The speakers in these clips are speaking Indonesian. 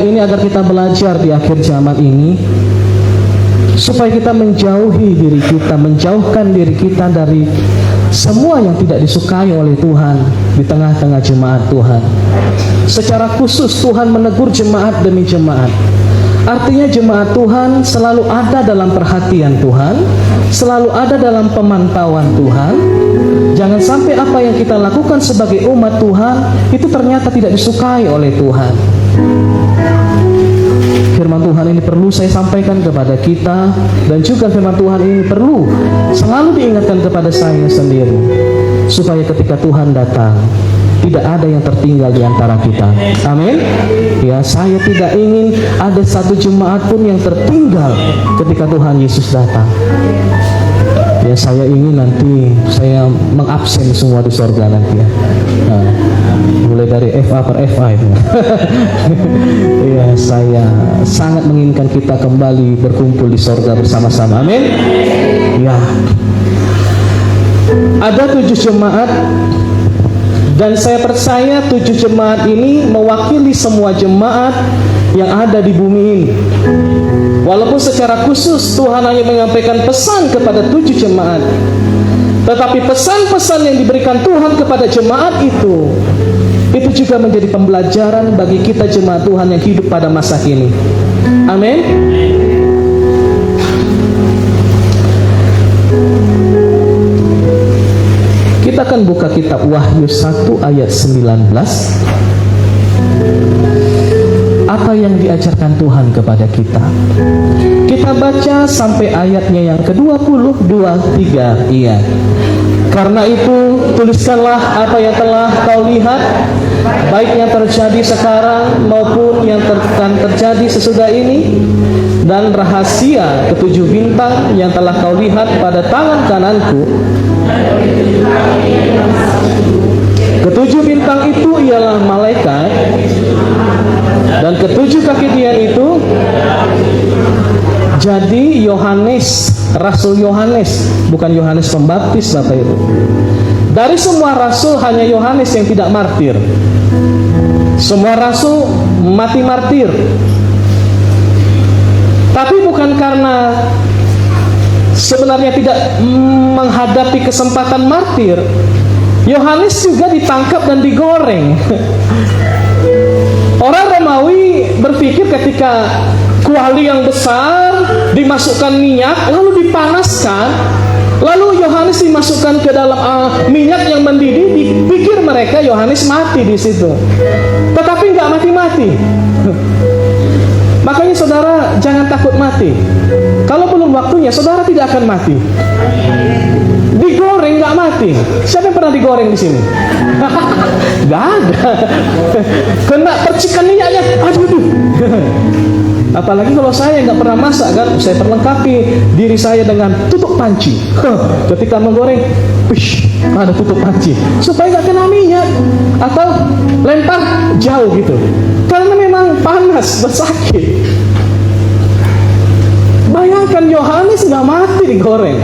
ini agar kita belajar di akhir zaman ini, supaya kita menjauhi diri kita, menjauhkan diri kita dari semua yang tidak disukai oleh Tuhan di tengah-tengah jemaat Tuhan. Secara khusus Tuhan menegur jemaat demi jemaat. Artinya jemaat Tuhan selalu ada dalam perhatian Tuhan, selalu ada dalam pemantauan Tuhan. Jangan sampai apa yang kita lakukan sebagai umat Tuhan itu ternyata tidak disukai oleh Tuhan. Firman Tuhan ini perlu saya sampaikan kepada kita, dan juga firman Tuhan ini perlu selalu diingatkan kepada saya sendiri, supaya ketika Tuhan datang tidak ada yang tertinggal di antara kita. Amin. Ya, saya tidak ingin ada satu jemaat pun yang tertinggal ketika Tuhan Yesus datang. Ya, saya ingin nanti saya mengabsen semua di sorga nanti ya. Nah, mulai dari FA per FA itu. Ya, saya sangat menginginkan kita kembali berkumpul di sorga bersama-sama. Amin. Ya. Ada 7 jemaat, dan saya percaya 7 jemaat ini mewakili semua jemaat yang ada di bumi ini. Walaupun secara khusus Tuhan hanya menyampaikan pesan kepada 7 jemaat, tetapi pesan-pesan yang diberikan Tuhan kepada jemaat itu juga menjadi pembelajaran bagi kita jemaat Tuhan yang hidup pada masa kini. Amin. Kita akan buka kitab Wahyu 1 ayat 19. Apa yang diajarkan Tuhan kepada kita? Kita baca sampai ayatnya yang ke-20, 23. Iya. Karena itu tuliskanlah apa yang telah kau lihat, baik yang terjadi sekarang maupun yang akan terjadi sesudah ini, dan rahasia ke-7 bintang yang telah kau lihat pada tangan kananku. Ke-7 bintang itu ialah malaikat, dan ke-7 kaki dia itu jadi Yohanes, Rasul Yohanes, bukan Yohanes Pembaptis Bapak Ibu. Dari semua rasul hanya Yohanes yang tidak martir. Semua rasul mati martir. Tapi bukan karena sebenarnya tidak menghadapi kesempatan martir. Yohanes juga ditangkap dan digoreng. Orang Romawi berpikir ketika kuali yang besar dimasukkan minyak lalu dipanaskan, lalu Yohanes dimasukkan ke dalam minyak yang mendidih, dipikir mereka Yohanes mati di situ. Tetapi nggak mati-mati. Makanya saudara jangan takut mati. Kalau belum waktunya saudara tidak akan mati. Digoreng nggak mati. Siapa yang pernah digoreng di sini? Nggak ada. Kena percikan minyaknya, aduh. Apalagi kalau saya nggak pernah masak kan, saya perlengkapi diri saya dengan tutup panci. Ketika menggoreng, ada tutup panci supaya nggak kena minyak atau lempar jauh gitu. Karena memang panas, bersakit. Bayangkan Yohanes nggak mati digoreng.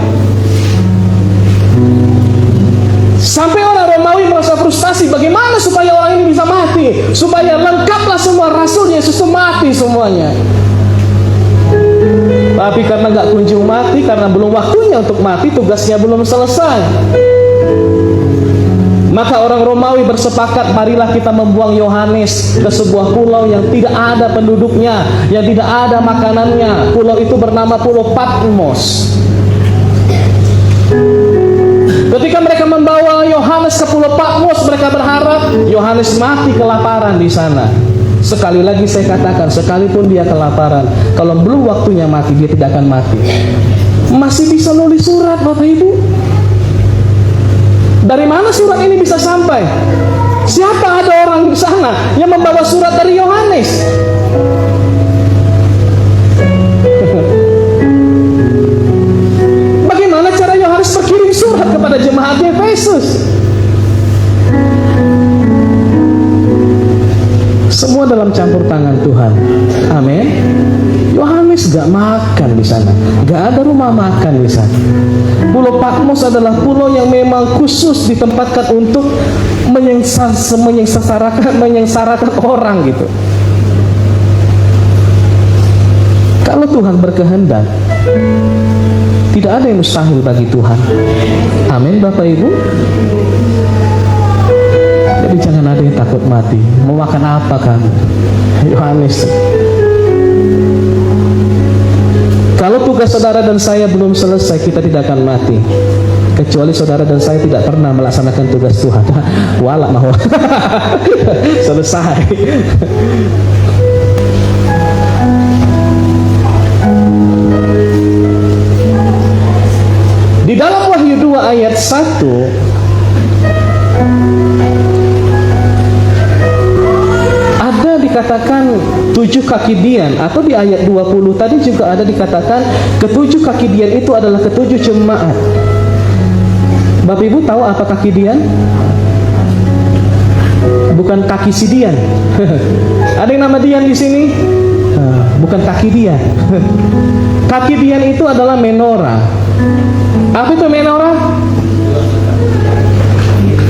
Sampai orang Romawi merasa frustasi, bagaimana supaya orang ini bisa mati, supaya lengkaplah semua rasul Yesus mati semuanya. Tapi karena nggak kunjung mati, karena belum waktunya untuk mati, tugasnya belum selesai. Maka orang Romawi bersepakat, marilah kita membuang Yohanes ke sebuah pulau yang tidak ada penduduknya, yang tidak ada makanannya. Pulau itu bernama Pulau Patmos. Ketika mereka membawa Yohanes ke Pulau Patmos, mereka berharap Yohanes mati kelaparan di sana. Sekali lagi saya katakan, sekalipun dia kelaparan, kalau belum waktunya mati, dia tidak akan mati. Masih bisa nulis surat, Bapak Ibu. Dari mana surat ini bisa sampai? Siapa ada orang di sana yang membawa surat dari Yohanes? Bagaimana cara Yohanes berkirim surat kepada jemaat di Efesus? Semua dalam campur tangan Tuhan. Amin. Yohanes gak makan di sana, gak ada rumah makan di sana. Pulau Patmos adalah pulau yang memang khusus ditempatkan untuk menyengsarakan orang gitu. Tuhan berkehendak, tidak ada yang mustahil bagi Tuhan. Amin, Bapak Ibu. Jadi jangan ada yang takut mati. Mau makan apa kan? Yohanes. Kalau tugas saudara dan saya belum selesai, kita tidak akan mati. Kecuali saudara dan saya tidak pernah melaksanakan tugas Tuhan. Walak mau selesai. Di dalam Wahyu 2 ayat 1 ada dikatakan 7 kaki dian, atau di ayat 20 tadi juga ada dikatakan ketujuh kaki dian itu adalah ketujuh jemaat. Bapak Ibu tahu apa kaki dian? Bukan kaki si Dian. Ada yang nama Dian di sini? Bukan kaki dian. Kaki dian itu adalah menorah. Apa itu menorah?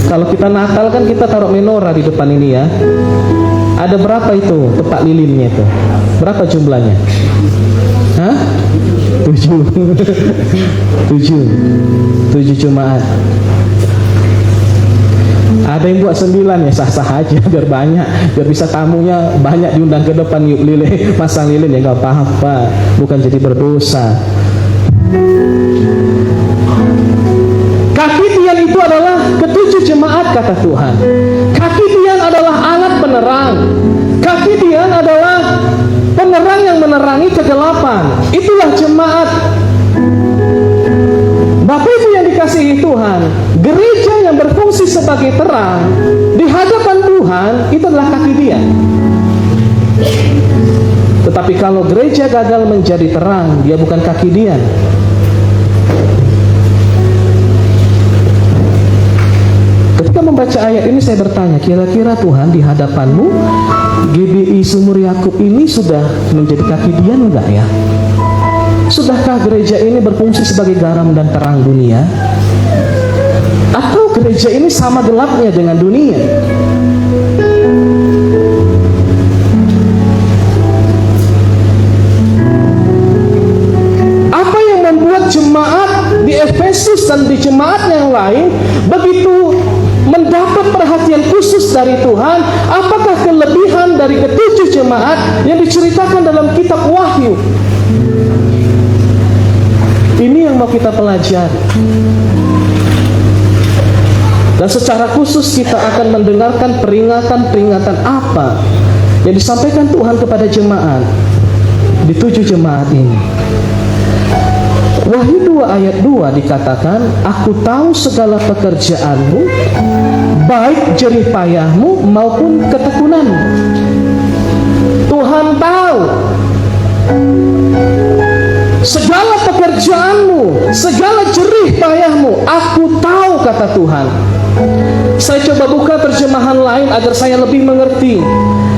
Kalau kita Natal kan kita taruh menorah di depan ini ya. Ada berapa itu tepak lilinnya itu? Berapa jumlahnya? Hah? 7 jemaat. Ada yang buat 9 ya, sah-sah aja biar banyak, biar bisa tamunya banyak diundang ke depan, yuk lilin, masang lilin ya nggak apa-apa, bukan jadi berdosa. Kaki tiang itu adalah ketujuh jemaat kata Tuhan. Kaki tiang adalah alat penerang. Kaki tiang adalah penerang yang menerangi kegelapan. Itulah jemaat. Bapak Ibu yang dikasihi Tuhan, gereja yang berfungsi sebagai terang di hadapan Tuhan itu adalah kaki tiang. Tetapi kalau gereja gagal menjadi terang, dia bukan kaki tiang. Ketika membaca ayat ini saya bertanya, kira-kira Tuhan di hadapanmu GBI Sumur Yakub ini sudah menjadi kaki dian enggak ya? Sudahkah gereja ini berfungsi sebagai garam dan terang dunia? Atau gereja ini sama gelapnya dengan dunia? Apa yang membuat jemaat di Efesus dan di jemaat yang lain begitu mendapat perhatian khusus dari Tuhan? Apakah kelebihan dari ketujuh jemaat yang diceritakan dalam kitab Wahyu? Ini yang mau kita pelajari. Dan secara khusus kita akan mendengarkan peringatan-peringatan apa yang disampaikan Tuhan kepada jemaat di 7 jemaat ini. Wahyu 2 ayat 2 dikatakan, aku tahu segala pekerjaanmu, baik jerih payahmu maupun ketekunanmu. Tuhan tahu segala pekerjaanmu, segala jerih payahmu, aku tahu kata Tuhan. Saya coba buka terjemahan lain agar saya lebih mengerti.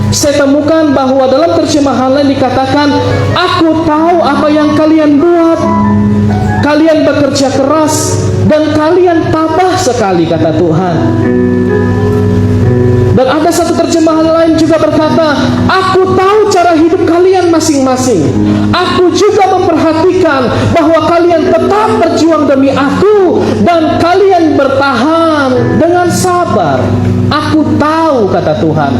Saya temukan bahwa dalam terjemahan lain dikatakan, aku tahu apa yang kalian buat. Kalian bekerja keras dan kalian tabah sekali kata Tuhan. Dan ada satu terjemahan lain juga berkata, aku tahu cara hidup kalian masing-masing. Aku juga memperhatikan bahwa kalian tetap berjuang demi aku dan kalian bertahan dengan sabar. Aku tahu kata Tuhan.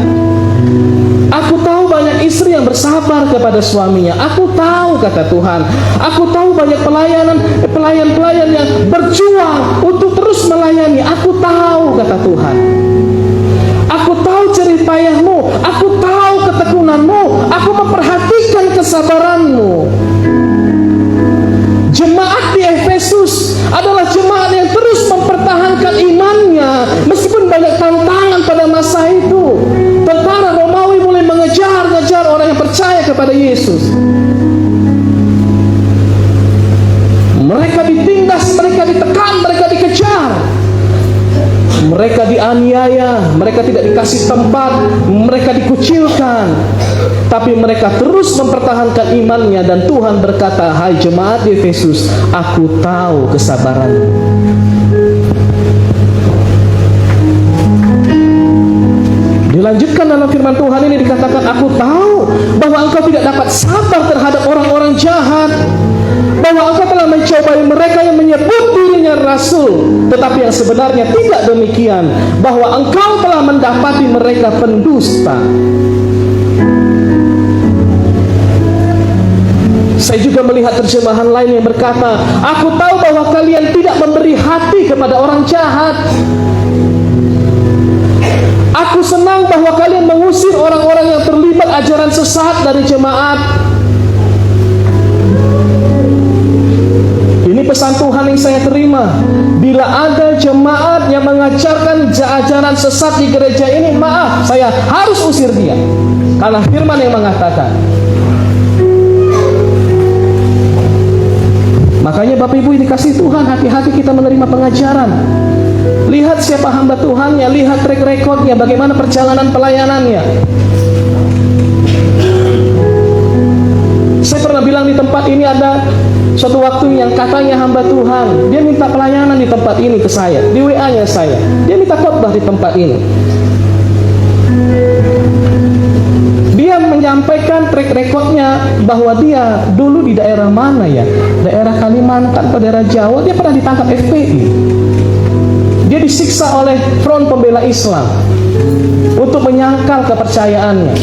Aku tahu banyak istri yang bersabar kepada suaminya. Aku tahu kata Tuhan. Aku tahu banyak pelayan-pelayan yang berjuang untuk terus melayani. Aku tahu kata Tuhan. Aku tahu jerih payahmu, aku tahu ketekunanmu, aku memperhatikan kesabaranmu. Jemaat di Efesus adalah jemaat yang terus mempertahankan imannya meskipun banyak tantangan pada masa itu. Tentara Romawi mulai mengejar-ngejar orang yang percaya kepada Yesus. Mereka ditindas, mereka ditekan, mereka dikejar. Mereka dianiaya, mereka tidak dikasih tempat, mereka dikucilkan. Tapi mereka terus mempertahankan imannya dan Tuhan berkata, hai jemaat di Efesus, aku tahu kesabaranmu. Dilanjutkan dalam firman Tuhan ini dikatakan, aku tahu bahwa engkau tidak tidak dapat sabar terhadap orang-orang jahat, bahwa engkau telah mencobai mereka yang menyebut dirinya rasul, tetapi yang sebenarnya tidak demikian, bahwa engkau telah mendapati mereka pendusta. Saya juga melihat terjemahan lain yang berkata, aku tahu bahwa kalian tidak memberi hati kepada orang jahat. Aku senang bahwa kalian mengusir orang-orang yang terlibat ajaran sesat dari jemaat. Ini pesan Tuhan yang saya terima. Bila ada jemaat yang mengajarkan ajaran sesat di gereja ini, maaf, saya harus usir dia, karena firman yang mengatakan. Makanya Bapak Ibu ini kasih Tuhan, hati-hati kita menerima pengajaran. Lihat siapa hamba Tuhannya, lihat track recordnya, bagaimana perjalanan pelayanannya. Saya pernah bilang di tempat ini ada suatu waktu yang katanya hamba Tuhan, dia minta pelayanan di tempat ini ke saya, di WA-nya saya, dia minta khotbah di tempat ini. Dia menyampaikan track recordnya bahwa dia dulu di daerah mana ya, daerah Kalimantan atau daerah Jawa, dia pernah ditangkap FPI. Dia disiksa oleh Front Pembela Islam untuk menyangkal kepercayaannya,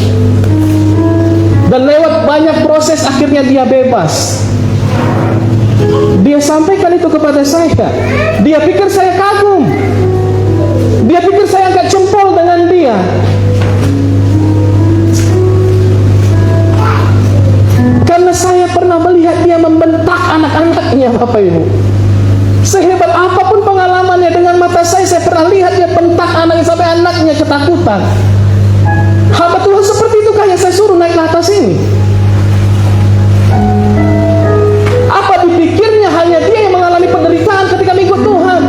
dan lewat banyak proses akhirnya dia bebas. Dia sampaikan itu kepada saya. Dia pikir saya kagum, dia pikir saya angkat jempol dengan dia. Karena saya pernah melihat dia membentak anak-anaknya, Bapak Ibu. Sehebat apapun pengalamannya, dengan mata saya pernah lihat dia bentak anaknya sampai anaknya ketakutan. Hamba Tuhan seperti itu kayak saya suruh naik ke atas ini. Apa dipikirnya hanya dia yang mengalami penderitaan ketika mengikut Tuhan?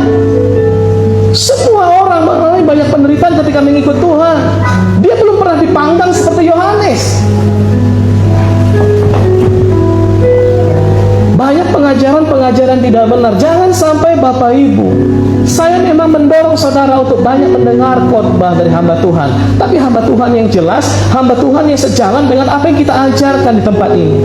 Semua orang mengalami banyak penderitaan ketika mengikut Tuhan. Dia belum pernah dipanggang seperti Yohanes. Banyak pengajaran-pengajaran tidak benar. Jangan sampai Bapak Ibu, saya memang mendorong saudara untuk banyak mendengar khotbah dari hamba Tuhan, tapi hamba Tuhan yang jelas, hamba Tuhan yang sejalan dengan apa yang kita ajarkan di tempat ini.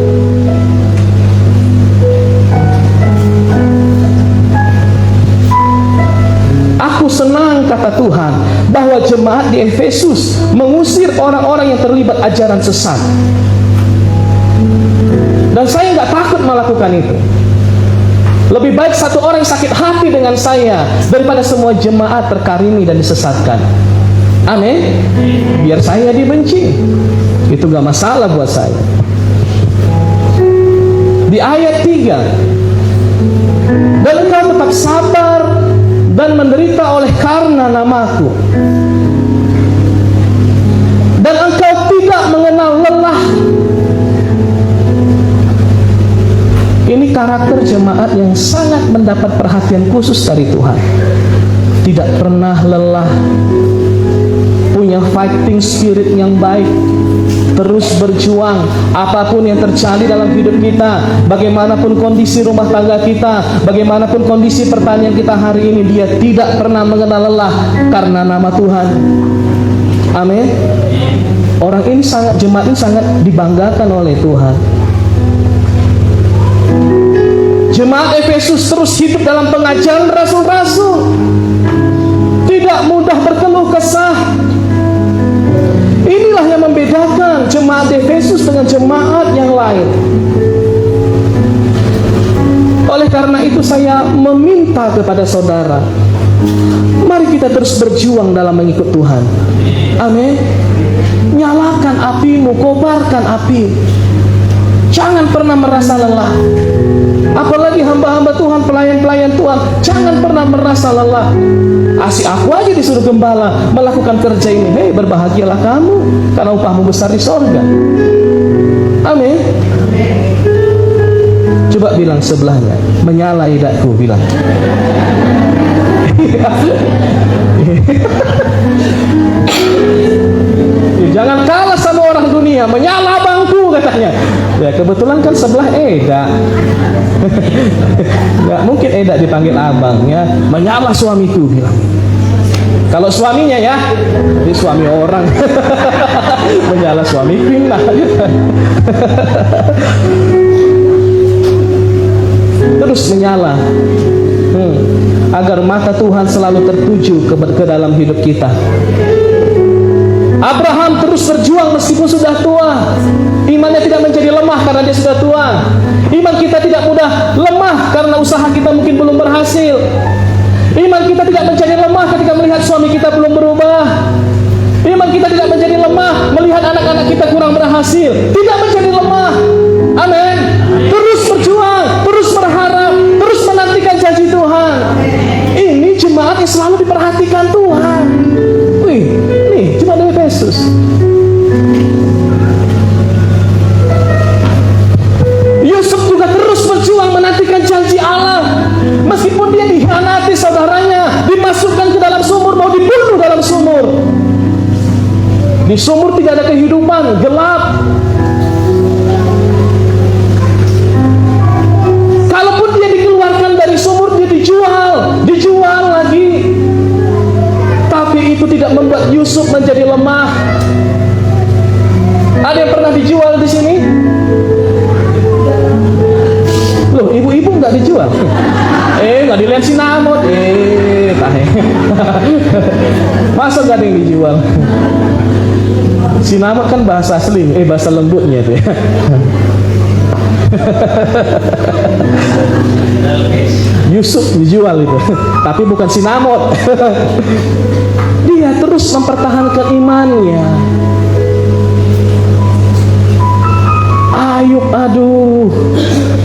Aku senang, kata Tuhan, bahwa jemaat di Efesus mengusir orang-orang yang terlibat ajaran sesat. Dan saya nggak takut melakukan itu. Lebih baik satu orang yang sakit hati dengan saya daripada semua jemaat terkarimi dan disesatkan. Amin. Biar saya dibenci, itu gak masalah buat saya. Di ayat 3, dan engkau tetap sabar dan menderita oleh karena namaku, dan engkau tidak mengenal lelah. Ini karakter jemaat yang sangat mendapat perhatian khusus dari Tuhan. Tidak pernah lelah, punya fighting spirit yang baik, terus berjuang apapun yang terjadi dalam hidup kita, bagaimanapun kondisi rumah tangga kita, bagaimanapun kondisi pertanian kita hari ini, dia tidak pernah mengenal lelah karena nama Tuhan. Amin. Orang ini jemaat ini sangat dibanggakan oleh Tuhan. Jemaat Efesus terus hidup dalam pengajaran rasul-rasul, tidak mudah berkeluh kesah. Inilah yang membedakan jemaat Efesus dengan jemaat yang lain. Oleh karena itu saya meminta kepada saudara, mari kita terus berjuang dalam mengikut Tuhan. Amin. Nyalakan apimu, kobarkan api. Jangan pernah merasa lelah. Apalagi hamba-hamba Tuhan, pelayan-pelayan Tuhan, jangan pernah merasa lelah. Asik aku aja disuruh gembala melakukan kerja ini. Hei, berbahagialah kamu, karena upahmu besar di sorga. Amin. Coba bilang sebelahnya, menyala lidahku, bilang. Jangan kalah sama orang dunia, menyala bangku katanya. Ya kebetulan kan sebelah Eda. Nggak mungkin Eda dipanggil abang ya. Menyala suamiku, bilang. Kalau suaminya ya, ini suami orang menyala suami pindah. Terus menyala, agar mata Tuhan selalu tertuju ke dalam hidup kita. Abraham terus berjuang meskipun sudah tua. Imannya tidak menjadi lemah karena dia sudah tua. Iman kita tidak mudah lemah karena usaha kita mungkin belum berhasil. Iman kita tidak menjadi lemah ketika melihat suami kita belum berubah. Iman kita tidak menjadi lemah melihat anak-anak kita kurang berhasil. Tidak menjadi lemah. Amin. Terus berjuang, terus berharap, terus menantikan janji Tuhan. Ini jemaat yang selalu diperhatikan Tuhan. Wih, nih jemaat Efesus. Yusuf juga terus berjuang menantikan janji Allah. Meskipun dia dikhianati saudaranya, dimasukkan ke dalam sumur, mau dibunuh dalam sumur. Di sumur tidak ada kehidupan, gelap. Kalaupun dia dikeluarkan dari sumur, dia dijual lagi. Tapi itu tidak membuat Yusuf menjadi lemah. Ada yang pernah dijual di sini? Loh, ibu-ibu nggak dijual? Nggak dilihat sinamot. Masa nggak ada yang dijual? Sinamot kan bahasa asli, bahasa lembutnya itu ya. Yusuf dijual itu, tapi bukan sinamot. Dia terus mempertahankan imannya. Ayub, aduh,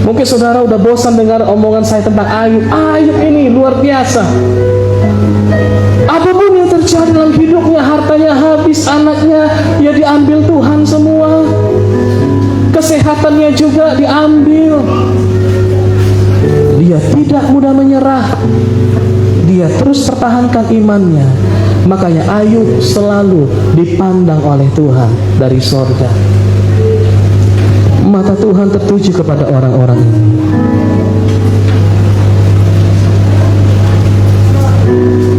mungkin saudara udah bosan dengar omongan saya tentang Ayub. Ayub ini luar biasa. Apapun yang terjadi dalam hidupnya, hartanya habis, anaknya ya diambil Tuhan semua, kesehatannya juga diambil. Dia tidak mudah menyerah. Dia terus pertahankan imannya. Makanya Ayub selalu dipandang oleh Tuhan dari sorga. Mata Tuhan tertuju kepada orang-orang ini.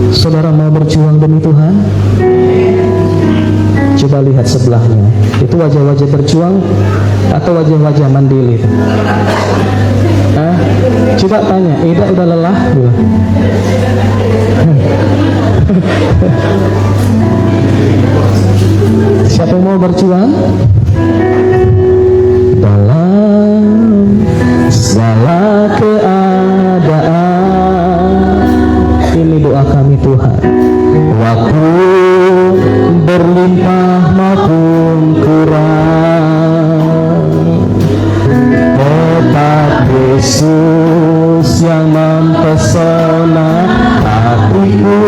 Saudara mau berjuang demi Tuhan? Coba lihat sebelahnya. Itu wajah-wajah berjuang atau wajah-wajah mandiri? Coba tanya, Ida udah lelah? Siapa yang mau berjuang? Dalam segala keadaan, ini doa kami Tuhan. Waktu berlimpah maupun kurang, tetap Yesus yang mempesona hatiku.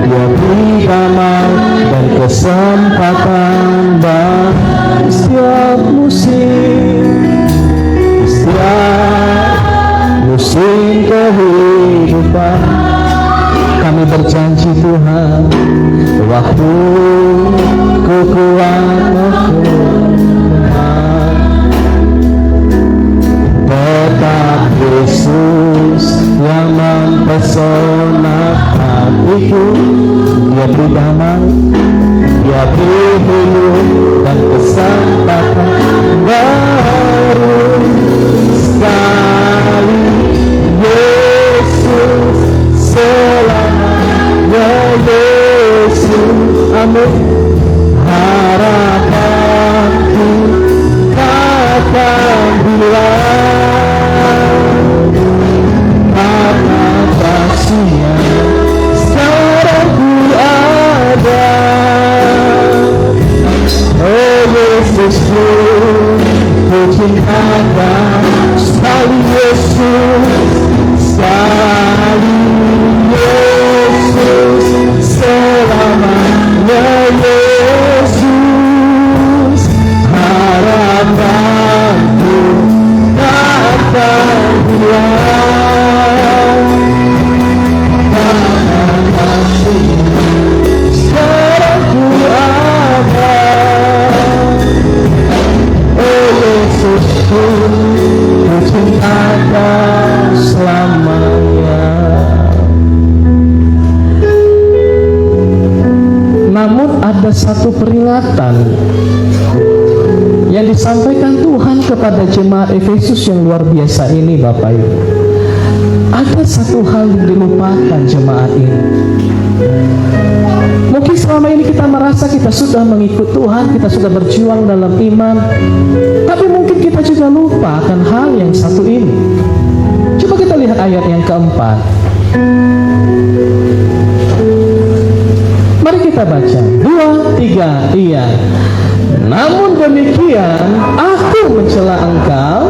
Dia beri damai dan kesempatan dan setiap musim kehidupan. Kami berjanji Tuhan, waktu kekuatan tetap Yesus yang mempesona hatiku. Dia beri damai, dia beri hidup dan kesempatan baru sekali. Yesus selamanya, Yesus, amin. Harapanku takkan hilang karena kasih-Nya sekarang ku ada. Oh Yesusku, ku cintakan sekali Yesus, sekali Yesus, selamanya Yesus. Harapanku takkan hilang karena kasih-Nya sekarang ku ada. Oh Yesusku, sampaikan Tuhan kepada jemaat Efesus yang luar biasa ini, Bapak Ibu. Ada satu hal yang dilupakan jemaat ini. Mungkin selama ini kita merasa kita sudah mengikut Tuhan, kita sudah berjuang dalam iman, tapi mungkin kita juga lupa akan hal yang satu ini. Coba kita lihat ayat yang keempat. Mari kita baca. 2, 3, iya. Namun demikian, aku mencela engkau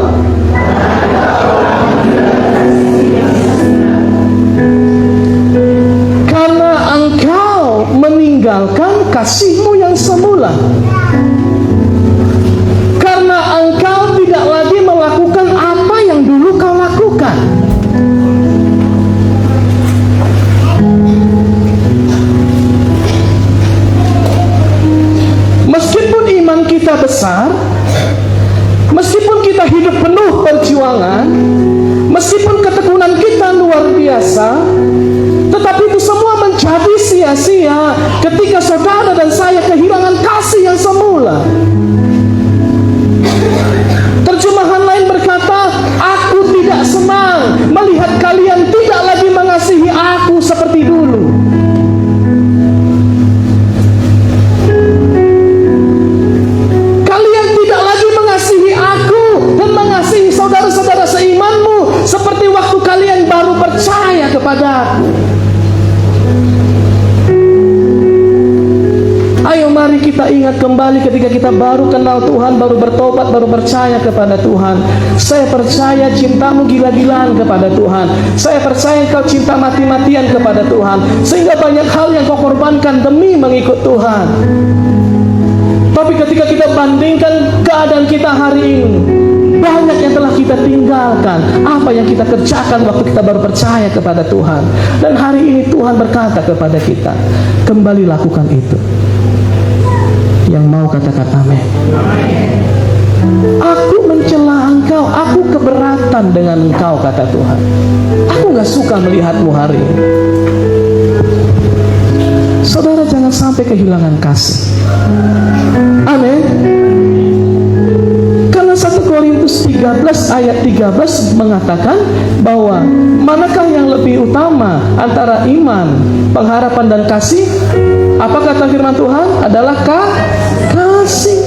karena engkau meninggalkan kasihmu yang semula. Karena engkau tidak lagi melakukan apa yang dulu kau lakukan. Meskipun iman kita besar, meskipun kita hidup penuh perjuangan, meskipun ketekunan kita luar biasa, tetapi itu semua menjadi sia-sia ketika saudara dan saya kehilangan kasih yang semula. Terjemahan lain berkata, aku tidak senang melihat kalian tidak lagi mengasihi aku seperti dulu. Kalian tidak lagi mengasihi aku dan mengasihi saudara-saudara seimanmu seperti waktu kalian baru percaya kepada aku. Ayo mari kita ingat kembali ketika kita baru kenal Tuhan, baru bertobat, baru percaya kepada Tuhan. Saya percaya cintamu gila-gilaan kepada Tuhan. Saya percaya kau cinta mati-matian kepada Tuhan, sehingga banyak hal yang kau korbankan demi mengikut Tuhan. Tapi ketika kita bandingkan keadaan kita hari ini, banyak yang telah kita tinggalkan, apa yang kita kerjakan waktu kita baru percaya kepada Tuhan. Dan hari ini Tuhan berkata kepada kita, kembali lakukan itu. Yang mau katakan amin. Aku mencela engkau, aku keberatan dengan engkau, kata Tuhan. Aku gak suka melihatmu hari ini. Saudara jangan sampai kehilangan kasih. Amin. Karena 1 Korintus 13 ayat 13 mengatakan bahwa manakah yang lebih utama antara iman, pengharapan dan kasih? Apa kata firman Tuhan? Adalah kasih.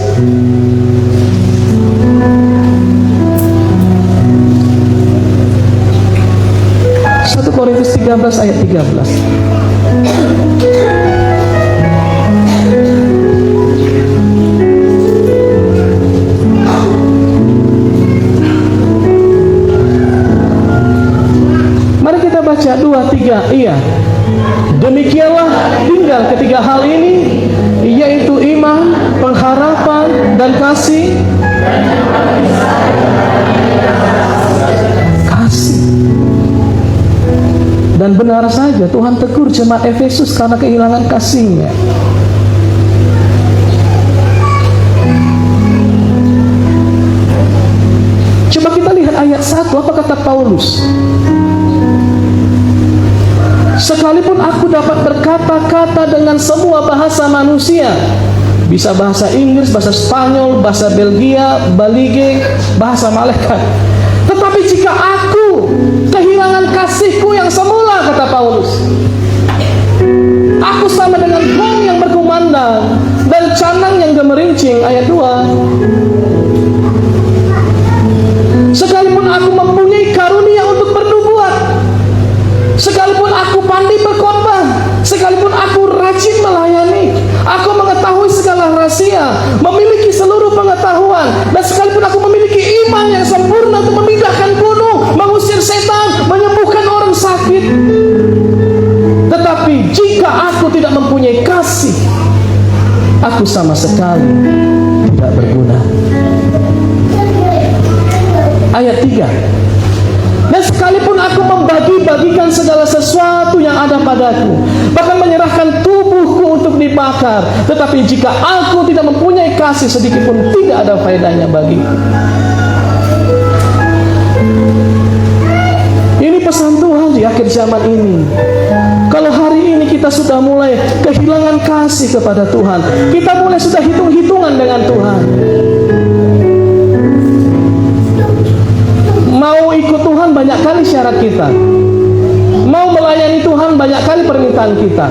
Satu Korintus 13 ayat 13. Mari kita baca 2, 3, iya. Demikianlah tinggal ketiga hal ini, yaitu iman, pengharapan, dan kasih. Dan benar saja Tuhan tegur jemaat Efesus karena kehilangan kasihnya. Coba kita lihat ayat 1, apa kata Paulus? Sekalipun aku dapat berkata-kata dengan semua bahasa manusia, bisa bahasa Inggris, bahasa Spanyol, bahasa Belgia, Balige, bahasa malaikat, tetapi jika aku kehilangan kasihku yang semula, kata Paulus, aku sama dengan gong yang berkumandang dan canang yang gemerincing. Ayat 2. Sekalipun aku mempunyai karunia untuk bernubuat, sekalipun aku pandai berkhotbah, sekalipun aku rajin melayani, aku mengetahui segala rahasia, memiliki seluruh pengetahuan, dan sekalipun aku memiliki iman yang sempurna untuk memindahkan gunung, mengusir setan, menyembuhkan orang sakit, tetapi jika aku tidak mempunyai kasih, aku sama sekali tidak berguna. Ayat 3. Dan sekalipun aku membagi-bagikan segala sesuatu yang ada padaku, bahkan menyerahkan tubuhku untuk dibakar, tetapi jika aku tidak mempunyai kasih sedikit pun, tidak ada faedahnya bagiku. Ini pesan Tuhan di akhir zaman ini. Kalau hari ini kita sudah mulai kehilangan kasih kepada Tuhan, kita mulai sudah hitung-hitungan dengan Tuhan, cara kita. Mau melayani Tuhan, banyak kali permintaan kita.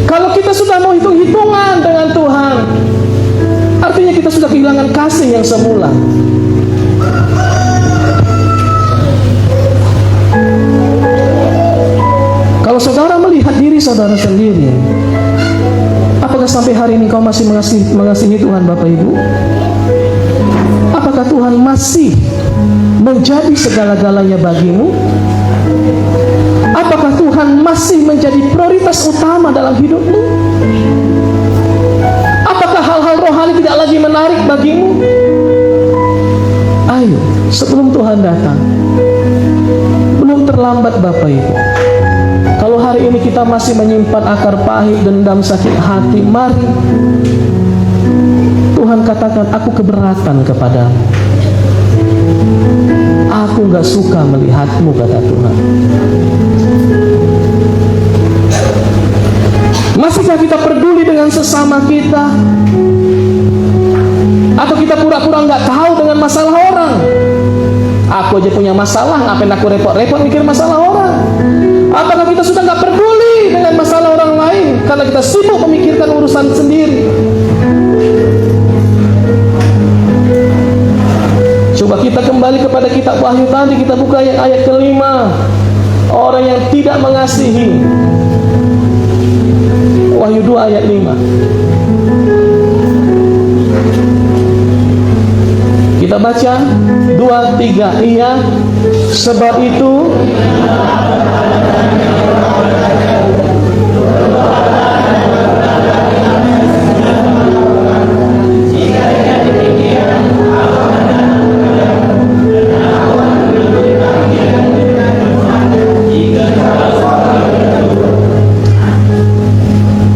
Kalau kita sudah mau hitung-hitungan dengan Tuhan, artinya kita sudah kehilangan kasih yang semula. Kalau saudara melihat diri saudara sendiri, apakah sampai hari ini kau masih mengasihi Tuhan, Bapak Ibu? Apakah Tuhan masih menjadi segala-galanya bagimu? Apakah Tuhan masih menjadi prioritas utama dalam hidupmu? Apakah hal-hal rohani tidak lagi menarik bagimu? Ayo, sebelum Tuhan datang, belum terlambat Bapak Ibu. Kalau hari ini kita masih menyimpan akar pahit, dendam, sakit hati, mari Tuhan katakan, aku keberatan kepadamu. Aku gak suka melihatmu, kata Tuhan. Masihkah kita peduli dengan sesama kita? Atau kita pura-pura gak tahu dengan masalah orang? Aku aja punya masalah, ngapain aku repot-repot mikir masalah orang? Apakah kita sudah gak peduli dengan masalah orang lain karena kita sibuk memikirkan urusan sendiri? Coba kita kembali kepada kitab Wahyu tadi, kita buka ayat kelima. Orang yang tidak mengasihi. Wahyu 2 ayat 5. Kita baca 2, 3. Iya, sebab itu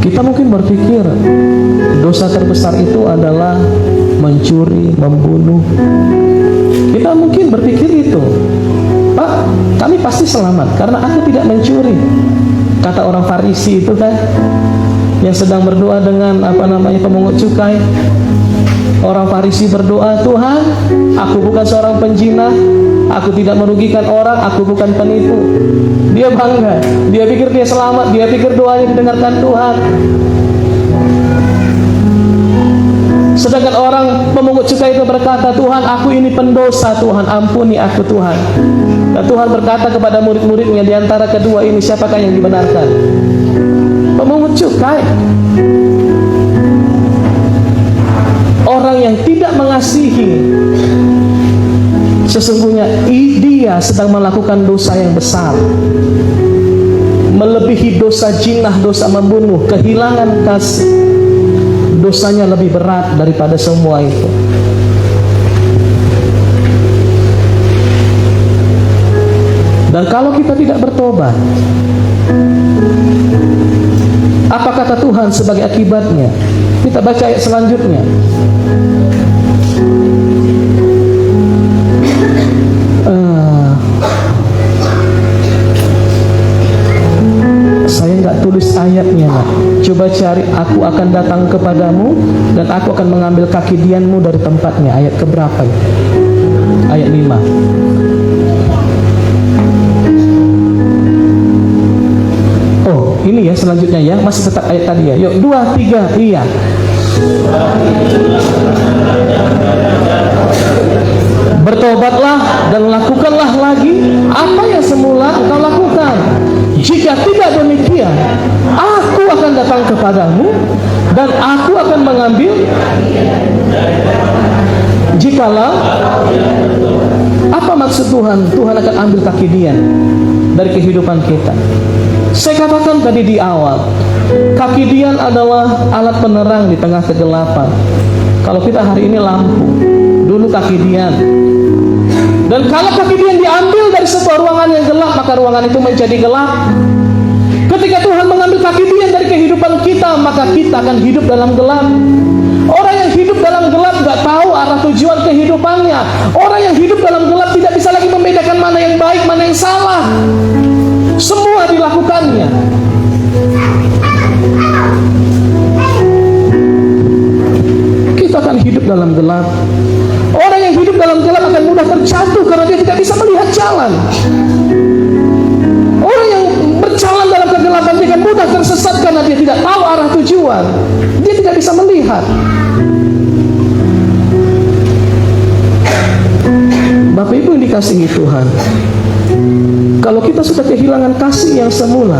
kita mungkin berpikir dosa terbesar itu adalah mencuri, membunuh. Kita mungkin berpikir itu, Pak, kami pasti selamat karena aku tidak mencuri. Kata orang Farisi itu kan, yang sedang berdoa dengan pemungut cukai. Orang Farisi berdoa, Tuhan, aku bukan seorang penjinah, aku tidak merugikan orang, aku bukan penipu. Dia bangga, dia pikir dia selamat, dia pikir doanya didengarkan Tuhan. Sedangkan orang pemungut cukai itu berkata, Tuhan, aku ini pendosa, Tuhan, ampuni aku, Tuhan. Dan Tuhan berkata kepada murid-muridnya, di antara kedua ini siapakah yang dibenarkan? Pemungut cukai. Orang yang tidak mengasihi, sesungguhnya dia sedang melakukan dosa yang besar, melebihi dosa jinah, dosa membunuh, kehilangan kasih. Dosanya lebih berat daripada semua itu. Dan kalau kita tidak bertobat, apa kata Tuhan sebagai akibatnya? Kita baca ayat selanjutnya. Saya nggak tulis ayatnya, nak. Coba cari, aku akan datang kepadamu dan aku akan mengambil kaki dianmu dari tempatnya. Ayat keberapa? Ayat 5. Oh, ini ya selanjutnya ya, masih tetap ayat tadi ya. Yuk, 2, 3, iya. Bertobatlah dan lakukanlah lagi apa yang semula engkau lakukan. Jika tidak demikian, aku akan datang kepadamu dan aku akan mengambil. Jikalau, apa maksud Tuhan? Tuhan akan ambil kaki dia dari kehidupan kita. Saya katakan tadi di awal, kaki dian adalah alat penerang di tengah kegelapan. Kalau kita hari ini lampu, dulu kaki dian. Dan kalau kaki dian diambil dari sebuah ruangan yang gelap, maka ruangan itu menjadi gelap. Ketika Tuhan mengambil kaki dian dari kehidupan kita, maka kita akan hidup dalam gelap. Orang yang hidup dalam gelap gak tahu arah tujuan kehidupannya. Orang yang hidup dalam gelap tidak bisa lagi membedakan mana yang baik, mana yang salah. Semua dilakukannya. Kita akan hidup dalam gelap. Orang yang hidup dalam gelap akan mudah terjatuh karena dia tidak bisa melihat jalan. Orang yang berjalan dalam kegelapan dia akan mudah tersesat karena dia tidak tahu arah tujuan. Dia tidak bisa melihat. Bapak Ibu yang dikasihi Tuhan, kalau kita sudah kehilangan kasih yang semula,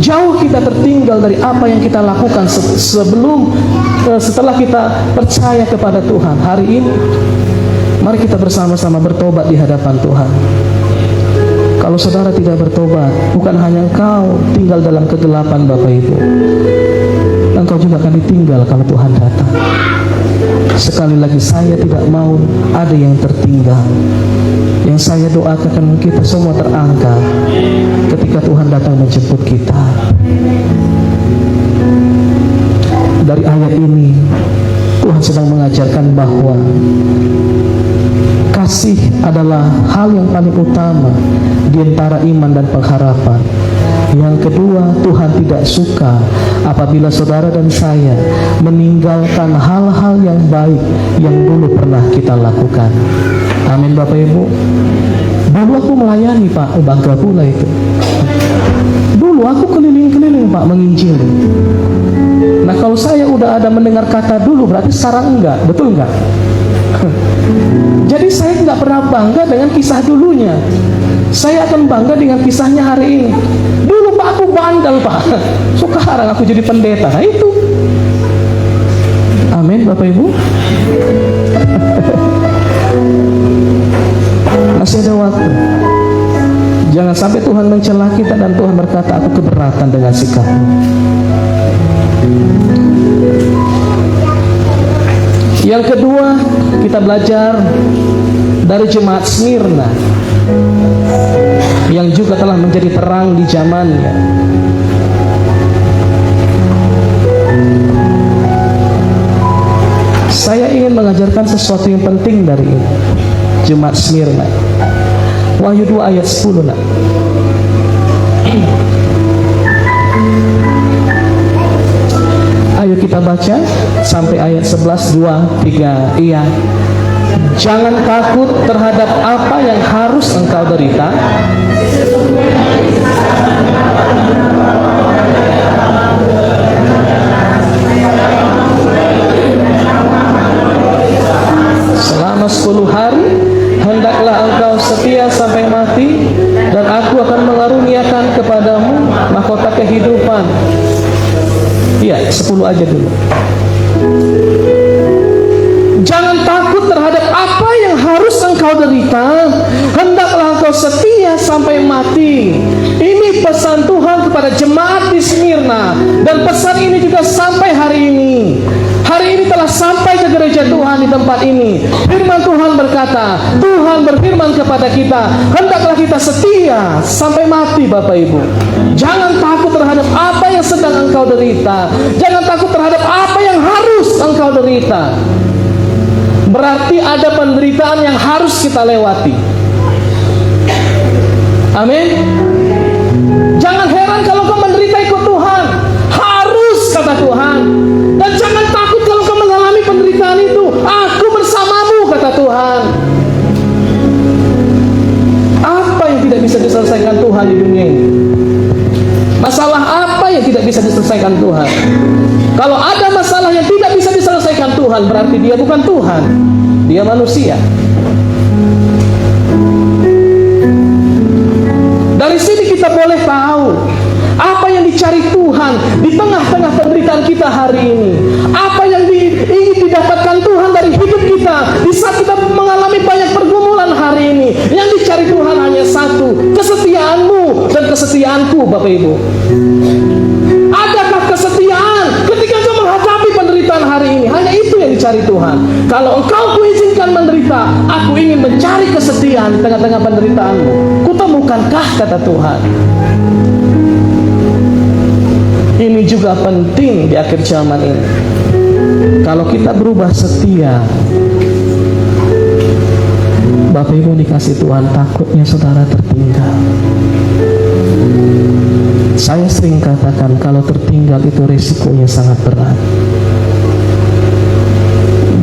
jauh kita tertinggal dari apa yang kita lakukan setelah kita percaya kepada Tuhan. Hari ini mari kita bersama-sama bertobat di hadapan Tuhan. Kalau saudara tidak bertobat, bukan hanya engkau tinggal dalam kegelapan Bapak Ibu, engkau juga akan ditinggal kalau Tuhan datang. Sekali lagi, saya tidak mau ada yang tertinggal. Yang saya doakan kita semua terangkat ketika Tuhan datang menjemput kita. Dari ayat ini Tuhan sedang mengajarkan bahwa kasih adalah hal yang paling utama di antara iman dan pengharapan. Yang kedua, Tuhan tidak suka apabila saudara dan saya meninggalkan hal-hal yang baik yang dulu pernah kita lakukan. Amin Bapak Ibu. Dulu aku melayani Pak, bangga pula itu. Dulu aku keliling-keliling Pak menginjil. Nah kalau saya udah ada mendengar kata dulu, berarti sekarang enggak, betul enggak? Jadi saya tidak pernah bangga dengan kisah dulunya. Saya akan bangga dengan kisahnya hari ini. Dulu Pak aku bandel Pak, sekarang aku jadi pendeta. Nah itu. Amin Bapak Ibu. Masih ada waktu. Jangan sampai Tuhan mencela kita dan Tuhan berkata, aku keberatan dengan sikapmu. Yang kedua, kita belajar dari jemaat Smyrna yang juga telah menjadi terang di zamannya. Saya ingin mengajarkan sesuatu yang penting dari ini. Jemaat Smyrna, Wahyu 2 ayat 10 nak. Ayo kita baca sampai ayat 11, 2, 3. Iya. Jangan takut terhadap apa yang harus engkau derita. Selama 10 hari hendaklah engkau setia sampai mati, dan aku akan mengaruniakan kepadamu mahkota kehidupan. Iya, 10 aja dulu. Jangan takut terhadap apa yang harus engkau derita, hendaklah engkau setia sampai mati. Ini pesan Tuhan kepada jemaat di Smyrna, dan pesan ini juga sampai hari ini. Hari ini telah sampai ke gereja Tuhan di tempat ini. Firman Tuhan berkata, Tuhan berfirman kepada kita, hendaklah kita setia sampai mati Bapak Ibu. Jangan takut terhadap apa yang sedang engkau derita. Jangan takut terhadap apa yang harus engkau derita. Berarti ada penderitaan yang harus kita lewati. Amin. Jangan heran kalau kau menderita ikut Tuhan. Harus, kata Tuhan. Dan jangan takut kalau kau mengalami penderitaan itu. Aku bersamamu, kata Tuhan. Apa yang tidak bisa diselesaikan Tuhan di dunia ini? Masalah apa yang tidak bisa diselesaikan Tuhan? Kalau ada masalah yang tidak bisa diselesaikan Tuhan, berarti dia bukan Tuhan, dia manusia. Dari sini kita boleh tahu apa yang dicari Tuhan di tengah-tengah penderitaan kita hari ini. Apa yang ingin didapatkan Tuhan dari hidup kita di saat kita mengalami banyak pergumulan hari ini. Yang dicari Tuhan hanya satu, kesetiaanmu dan kesetiaanku Bapak Ibu. Adakah kesetiaan ketika engkau menghadapi penderitaan hari ini? Hanya itu yang dicari Tuhan. Kalau engkau kuizinkan menderita, aku ingin mencari kesetiaan di tengah-tengah penderitaanmu. Kutemukankah, kata Tuhan. Ini juga penting di akhir zaman ini. Kalau kita berubah setia, Bapak Ibu dikasih Tuhan, takutnya saudara tertinggal. Saya sering katakan kalau tertinggal itu resikonya sangat berat.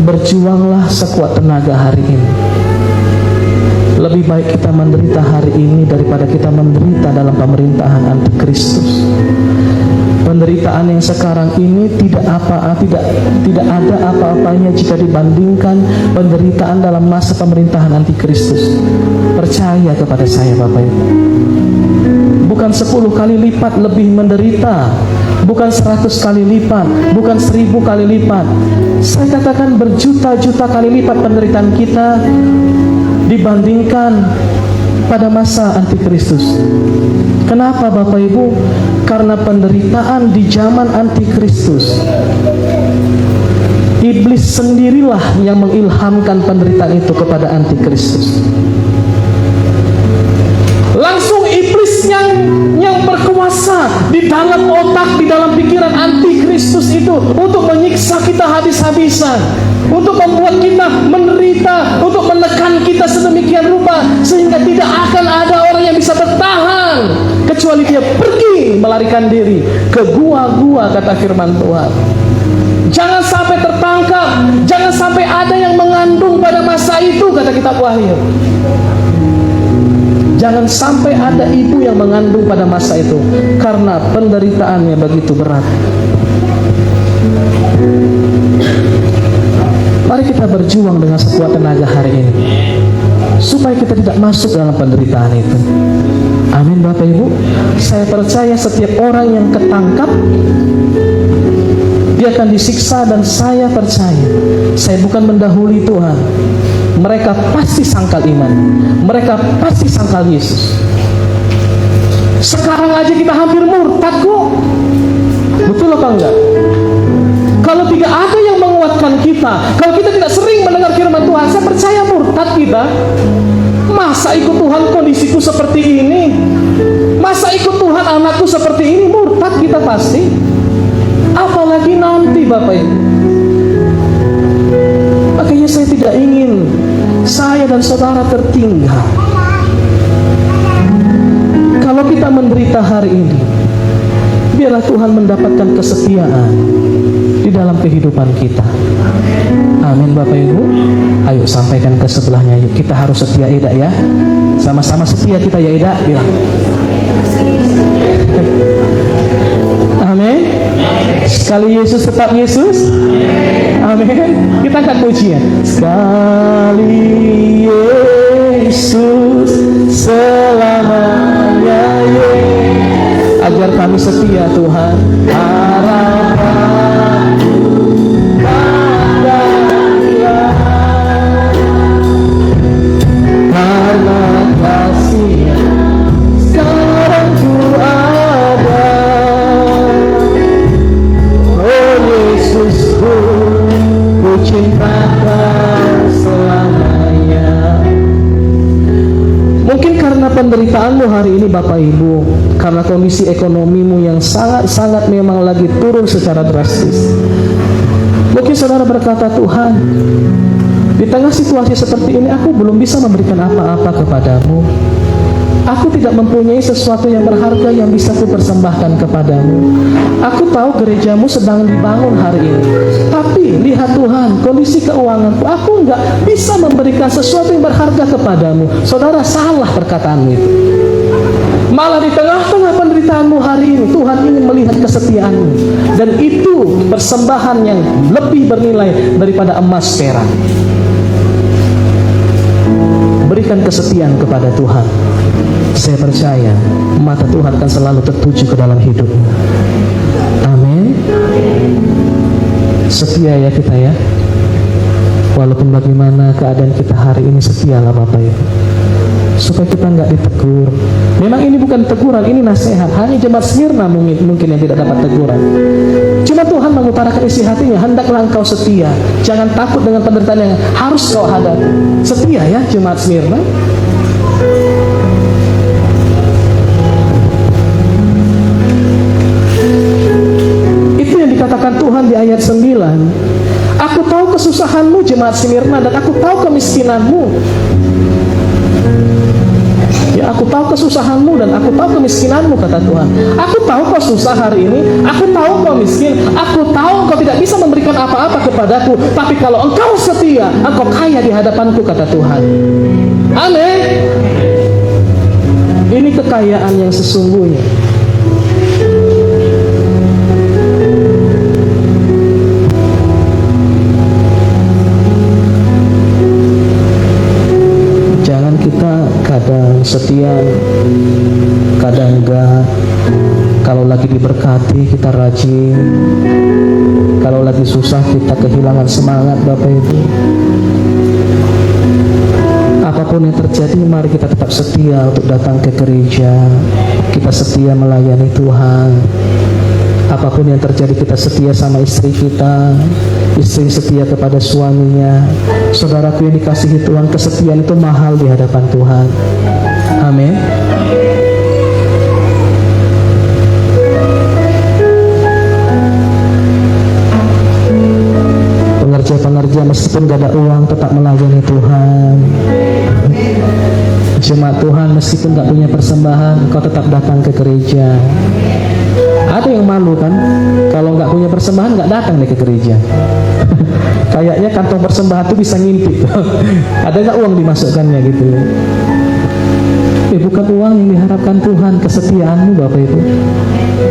berjuanglah sekuat tenaga hari ini. Lebih baik kita menderita hari ini daripada kita menderita dalam pemerintahan antikristus. Penderitaan yang sekarang ini tidak ada apa-apanya jika dibandingkan penderitaan dalam masa pemerintahan antikristus. Percaya kepada saya Bapak Ibu. Bukan 10 kali lipat lebih menderita, bukan 100 kali lipat, bukan 1000 kali lipat. Saya katakan berjuta-juta kali lipat penderitaan kita dibandingkan pada masa antikristus. Kenapa Bapak Ibu? Karena penderitaan di zaman antikristus, iblis sendirilah yang mengilhamkan penderitaan itu kepada antikristus. Langsung iblis yang berkuasa di dalam otak, di dalam pikiran antikristus itu untuk menyiksa kita habis-habisan, untuk membuat kita menderita, untuk menekan kita sedemikian rupa sehingga tidak akan ada orang yang bisa bertahan kecuali dia pergi melarikan diri ke gua-gua, kata firman Tuhan. Jangan sampai tertangkap, jangan sampai ada yang mengandung pada masa itu, kata kitab Wahyu. Jangan sampai ada ibu yang mengandung pada masa itu karena penderitaannya begitu berat. Mari kita berjuang dengan sekuat tenaga hari ini supaya kita tidak masuk dalam penderitaan itu. Amin Bapak Ibu. Saya percaya setiap orang yang ketangkap dia akan disiksa, dan saya percaya, saya bukan mendahului Tuhan, mereka pasti sangkal iman, mereka pasti sangkal Yesus. Sekarang aja kita hampir murtad kok. Betul apa enggak? Kalau tidak ada yang menguatkan kita, kalau kita tidak sering mendengar firman Tuhan, saya percaya murtad kita. Masa ikut Tuhan kondisiku seperti ini? Masa ikut Tuhan anakku seperti ini? Murtad kita pasti. Apalagi nanti Bapak Ibu. Makanya saya tidak ingin saya dan saudara tertinggal. Kalau kita menderita hari ini, biarlah Tuhan mendapatkan kesetiaan di dalam kehidupan kita. Amin Bapak Ibu. Ayo sampaikan ke sebelahnya, yuk kita harus setia Ida ya. Sama-sama setia kita ya Ida, bilang. Amin. Sekali Yesus tetap Yesus. Amin. Kita akan pujian. Sekali Yesus selamanya Yesus. Ajar kami setia Tuhan. Harapanku pada Dia, karena kasih sekarang ku ada. Oh Yesusku, ku cinta Kau selamanya. Mungkin karena penderitaanmu hari ini Bapak Ibu, karena kondisi ekonomimu yang sangat-sangat memang lagi turun secara drastis, mungkin saudara berkata, Tuhan, di tengah situasi seperti ini aku belum bisa memberikan apa-apa kepadamu. Aku tidak mempunyai sesuatu yang berharga yang bisa kupersembahkan kepadamu. Aku tahu gerejamu sedang dibangun hari ini, tapi lihat Tuhan, kondisi keuanganku, aku nggak bisa memberikan sesuatu yang berharga kepadamu. Saudara, salah perkataanmu itu. Malah di tengah-tengah penderitaanmu hari ini, Tuhan ingin melihat kesetiaanmu, dan itu persembahan yang lebih bernilai daripada emas perak. Berikan kesetiaan kepada Tuhan. Saya percaya mata Tuhan akan selalu tertuju ke dalam hidupmu. Amin. Setia ya kita ya. Walaupun bagaimana keadaan kita hari ini, setialah Bapak Ibu, supaya kita nggak ditegur. Memang ini bukan teguran, ini nasihat. Hanya jemaat Smyrna mungkin yang tidak dapat teguran. Cuma Tuhan mengutarakan isi hatinya, hendaklah engkau setia, jangan takut dengan penderitaan yang harus kau hadapi. Setia ya jemaat Smyrna. Itu yang dikatakan Tuhan di ayat 9. Aku tahu kesusahanmu jemaat Smyrna, dan aku tahu kemiskinanmu. Ya, aku tahu kesusahanmu dan aku tahu kemiskinanmu, kata Tuhan. Aku tahu kau susah hari ini, aku tahu kau miskin, aku tahu kau tidak bisa memberikan apa-apa kepadaku, tapi kalau engkau setia, engkau kaya di hadapanku, kata Tuhan. Amin. Ini kekayaan yang sesungguhnya. Jangan kita kadang setia, kadang enggak. Kalau lagi diberkati kita rajin, kalau lagi susah kita kehilangan semangat, Bapak Ibu. Apapun yang terjadi, mari kita tetap setia untuk datang ke gereja. Kita setia melayani Tuhan. Apapun yang terjadi, kita setia sama istri kita, istri setia kepada suaminya. Saudaraku yang dikasihi Tuhan, kesetiaan itu mahal di hadapan Tuhan. Amin. Pengerja meskipun gak ada uang tetap melayani Tuhan. Jemaat Tuhan meskipun gak punya persembahan, kau tetap datang ke gereja. Ada yang malu kan, kalau gak punya persembahan gak datang nih ke gereja. Kayaknya kantong persembahan itu bisa ngintip. Ada gak uang dimasukkannya gitu. Bukan uang yang diharapkan Tuhan, kesetiaanmu, Bapak Ibu.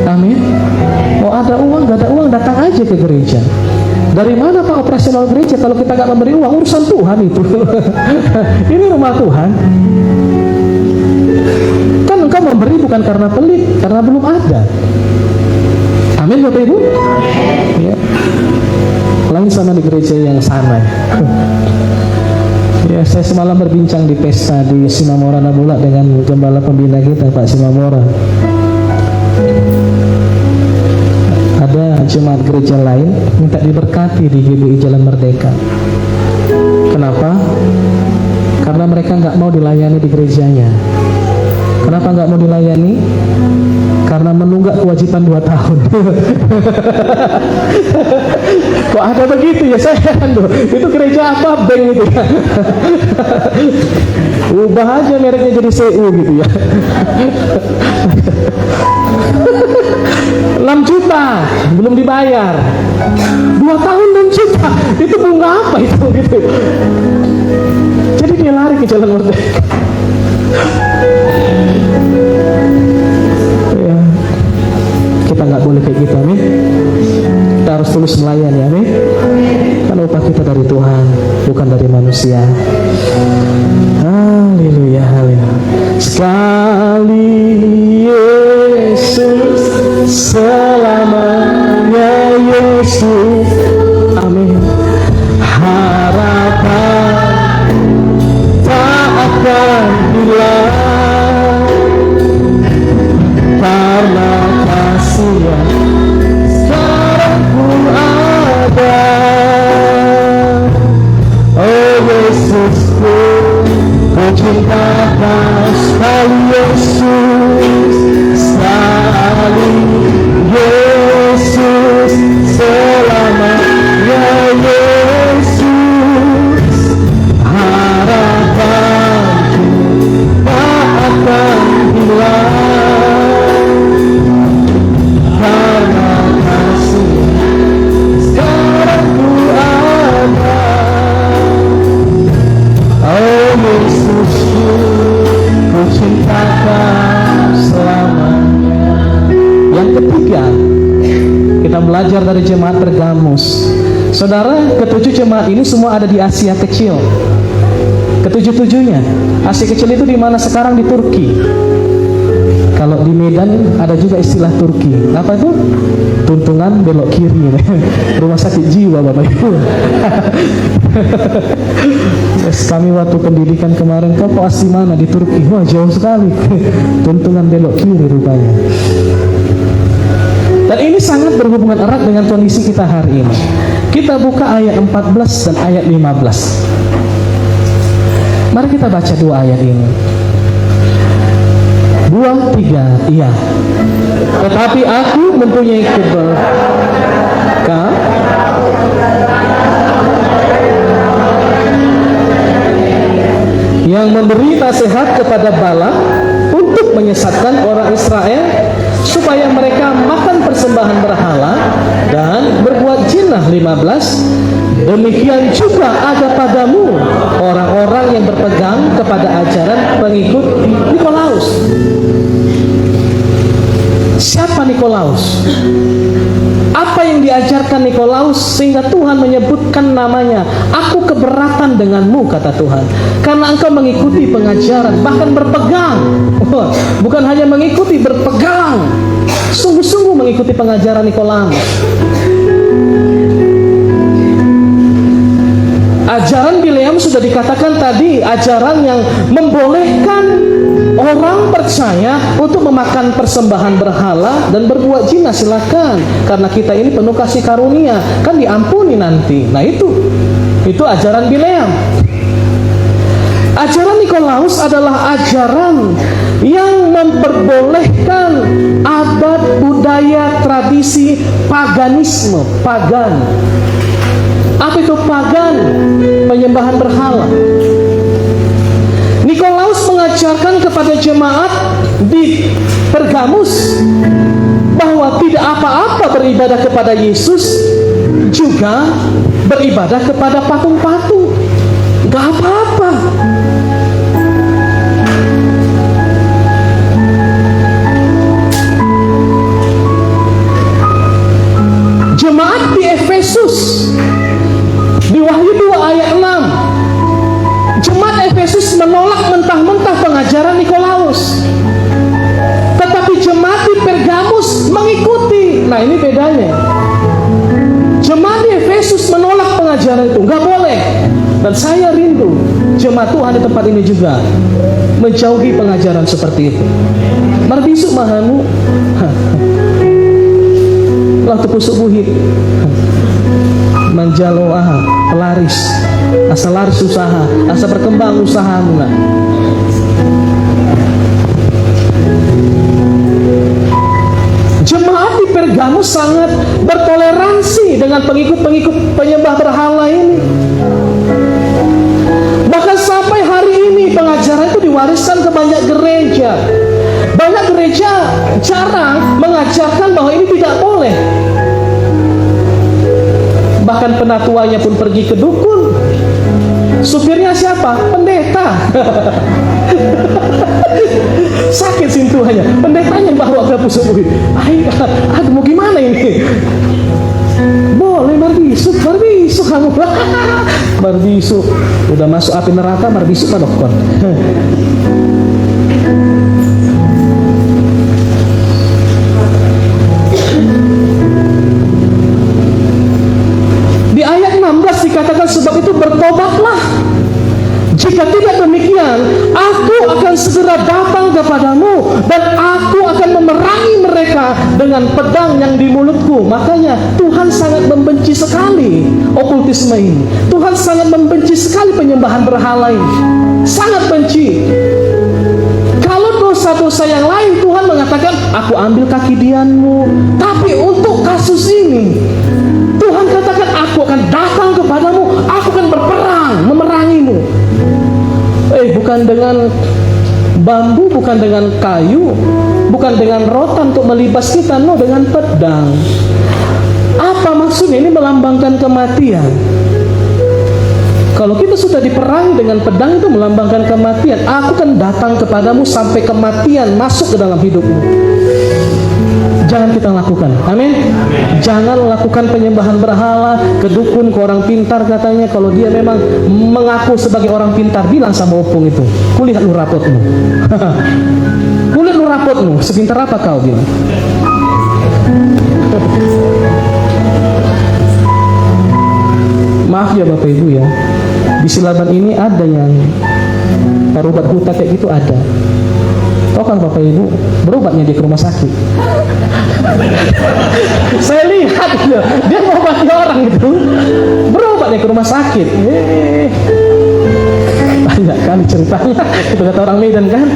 Amin. Oh, ada uang, gak ada uang, datang aja ke gereja. Dari mana Pak operasional gereja kalau kita gak memberi uang? Urusan Tuhan itu. Ini rumah Tuhan. Kan engkau memberi bukan karena pelit, karena belum ada. Amin, Bapak Ibu. Ya. Lain sama di gereja yang sana. Ya, saya semalam berbincang di pesta di Simamora Nabula dengan gembala pembina kita, Pak Simamora. Ada jemaat gereja lain minta diberkati di GBI Jalan Merdeka. Kenapa? Karena mereka nggak mau dilayani di gerejanya. Kenapa nggak mau dilayani? Karena menunggak kewajiban 2 tahun. Kok ada begitu ya, saya kan tuh. Itu gereja apa, bank itu ya. Ubah aja mereknya jadi CU gitu ya. 6 juta belum dibayar, 2 tahun 6 juta, itu bunga apa itu gitu. Jadi dia lari ke Jalan Merdeka. Ya, kita nggak boleh kayak gitu, amin. Kita harus tulus melayani, amin. Karena upah kita dari Tuhan, bukan dari manusia. Haleluya, haleluya. Sekali Yesus, selamanya Yesus, amin. Harapan tak akan hilang karena kasih-Nya sekarang pun ada. Oh Yesusku, ku cinta Kau sekali Yesus, sekali Yesus, selamanya Yesus. Harapanku tak akan hilang karena kasih sekarang ku ada. Oh Yesusku, ku cinta Kau selamanya. Yang ketiga, kita belajar dari jemaat Pergamus. Saudara, ketujuh jemaat ini semua ada di Asia Kecil. Ketujuh-tujuhnya. Asia Kecil itu di mana sekarang? Di Turki. Kalau di Medan ada juga istilah Turki. Apa itu? Tuntungan belok kiri. Rumah sakit jiwa, Bapak Ibu. Yes, kami waktu pendidikan kemarin, kau asli mana? Di Turki. Wah, jauh sekali. Tuntungan belok kiri rupanya. Dan ini sangat berhubungan erat dengan kondisi kita hari ini. Kita buka ayat 14 dan ayat 15. Mari kita baca 2 ayat ini. 2, 3, iya. Tetapi aku mempunyai keberkatan yang memberi nasihat kepada Balak untuk menyesatkan orang Israel supaya mereka makan persembahan berhala dan berbuat jinah 5 15, demikian juga ada padamu orang-orang yang berpegang kepada ajaran pengikut Nikolaus. Siapa Nikolaus? Apa yang diajarkan Nikolaus sehingga Tuhan menyebutkan namanya? Aku keberatan denganmu, kata Tuhan, karena engkau mengikuti pengajaran, bahkan berpegang. Bukan hanya mengikuti, berpegang, sungguh-sungguh mengikuti pengajaran Nikolaus. Ajaran Bileam sudah dikatakan tadi, ajaran yang membolehkan orang percaya untuk memakan persembahan berhala dan berbuat zina. Silakan, karena kita ini penuh kasih karunia, kan diampuni nanti. Nah itu ajaran Bileam. Ajaran Nikolaus adalah ajaran yang memperbolehkan adat, budaya, tradisi, paganisme, pagan. Apa itu pagan? Penyembahan berhala. Nikolaus mengajarkan kepada jemaat di Pergamus bahwa tidak apa-apa beribadah kepada Yesus, juga beribadah kepada patung-patung. Gak apa-apa. Jemaat di Efesus, di Wahyu 2 ayat 6, jemaat Efesus menolak mentah-mentah pengajaran Nikolaus, tetapi jemaat di Pergamus mengikuti. Nah ini bedanya. Jemaat di Efesus menolak pengajaran itu, nggak boleh. Dan saya rindu jemaat Tuhan di tempat ini juga menjauhi pengajaran seperti itu. Marbisuk mahamu lah tepusuk buhit manjalo pelaris, asa laris usaha, asa berkembang usahamu. Nah, jemaat di Pergamus sangat bertoleransi dengan pengikut-pengikut penyembah berhala ini. Bahkan sampai hari ini pengajaran itu diwariskan ke banyak gereja. Banyak gereja jarang mengajarkan bahwa ini tidak boleh. Bahkan penatuannya pun pergi ke dukun. Supirnya siapa? Pendeta. Sakit sentuhannya. Pendetanya bawa ke pusat buih. Aduh mau gimana ini? Boleh marbisuk kamu. Marbisuk udah masuk api neraka, marbisuk madokon. Di ayat 16 dikatakan, sebab itu bertobatlah. Jika tidak demikian, aku akan segera datang kepadamu dan aku akan memerangi mereka dengan pedang yang di mulutku. Makanya Tuhan sangat membenci sekali okultisme ini. Tuhan sangat membenci sekali penyembahan berhala ini. Sangat benci. Kalau dosa-dosa yang lain Tuhan mengatakan, aku ambil kaki dianmu. Tapi untuk kasus ini Tuhan katakan, aku akan datang kepadamu, aku akan berperang, memerangimu. Bukan dengan bambu, bukan dengan kayu, bukan dengan rotan untuk melibas kita, no, dengan pedang. Apa maksudnya? Ini melambangkan kematian. Kalau kita sudah diperangi dengan pedang, itu melambangkan kematian. Aku akan datang kepadamu sampai kematian masuk ke dalam hidupmu. Jangan kita lakukan. Amin. Jangan lakukan penyembahan berhala, ke dukun, ke orang pintar katanya. Kalau dia memang mengaku sebagai orang pintar, bilang sama opung itu, kulihat lu rapotmu. Kulihat lu rapotmu, sepintar apa kau, bilang. Maaf ya Bapak Ibu ya, di Silaban ini ada yang berobat huta kayak gitu, ada. Tahu kan Bapak Ibu, berobatnya dia ke rumah sakit. Saya lihat dia mengobati orang itu, berobatnya ke rumah sakit. Banyak kali ceritanya. Itu kata orang Medan kan.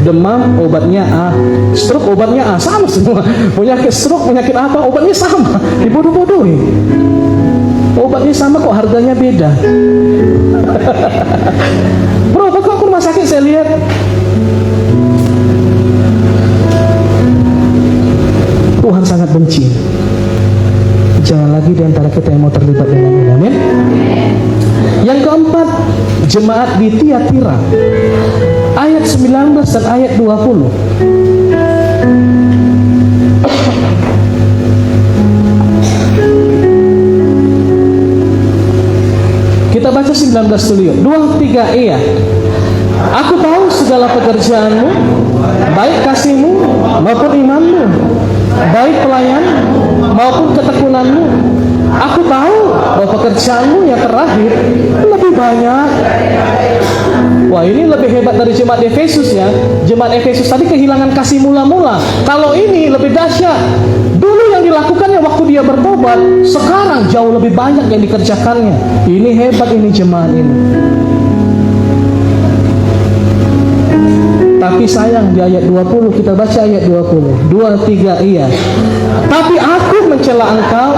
Demam obatnya A, stroke obatnya A, sama semua. Penyakit stroke, penyakit apa, obatnya sama. Dibodoh-bodohin. Obatnya sama kok, harganya beda. Bro, kok ke rumah sakit saya lihat. Tuhan sangat benci Jangan lagi di antara kita yang mau terlibat dengan ini. Amin. Yang keempat, jemaat di Tiatira. Ayat 19 dan ayat 20. Kita baca 19 dulu yuk. 2-3 iya. Aku tahu segala pekerjaanmu, baik kasihmu maupun imanmu, baik pelayan maupun ketekunanmu. Aku tahu bahwa pekerjaanmu yang terakhir lebih banyak. Wah, ini lebih hebat dari jemaat Efesus ya. Jemaat Efesus tadi kehilangan kasih mula-mula. Kalau ini lebih dahsyat. Dulu yang dilakukannya waktu dia bertobat, sekarang jauh lebih banyak yang dikerjakannya. Ini hebat ini jemaat ini. Tapi sayang di ayat 20, kita baca ayat 20. 2-3 iya. Tapi aku mencela engkau.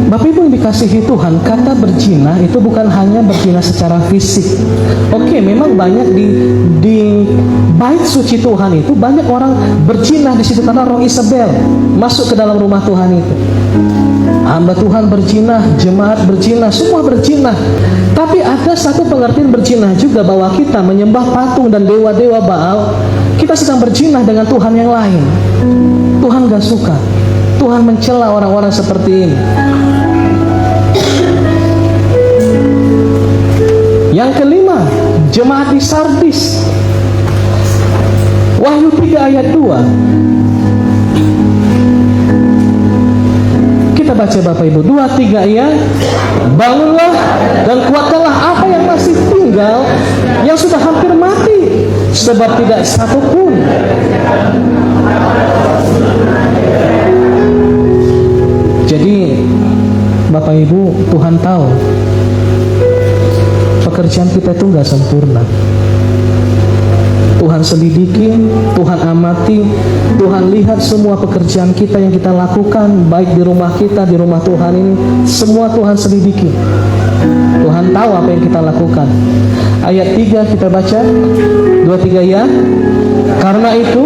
Bapak Ibu yang dikasihi Tuhan, kata berzina itu bukan hanya berzina secara fisik. Oke, memang banyak di bait suci Tuhan itu banyak orang berzina di situ karena roh Isabel masuk ke dalam rumah Tuhan itu. Hamba Tuhan berzina, jemaat berzina, semua berzina. Tapi ada satu pengertian berzina juga, bahwa kita menyembah patung dan dewa-dewa Baal, kita sedang berzina dengan Tuhan yang lain. Tuhan gak suka. Tuhan mencela orang-orang seperti ini. Yang kelima, jemaat di Sardis. Wahyu 3 ayat 2. Kita baca Bapak Ibu. 2-3 ya. Bangunlah dan kuatkanlah apa yang masih tinggal, yang sudah hampir mati, sebab tidak satu pun. Jadi Bapak Ibu, Tuhan tahu pekerjaan kita itu gak sempurna. Tuhan selidiki, Tuhan amati, Tuhan lihat semua pekerjaan kita yang kita lakukan, baik di rumah kita, di rumah Tuhan ini, semua Tuhan selidiki. Tuhan tahu apa yang kita lakukan. Ayat 3 kita baca. 2-3 ya. Karena itu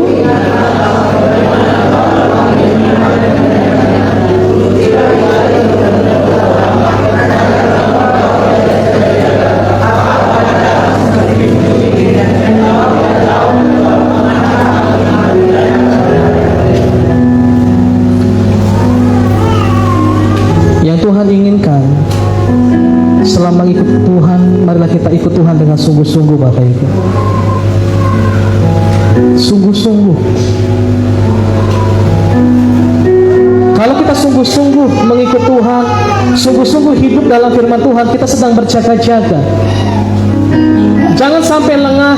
Tuhan inginkan, selama ikut Tuhan, marilah kita ikut Tuhan dengan sungguh-sungguh Bapak Ibu. Sungguh-sungguh. Kalau kita sungguh-sungguh mengikut Tuhan, sungguh-sungguh hidup dalam firman Tuhan, kita sedang berjaga-jaga. Jangan sampai lengah.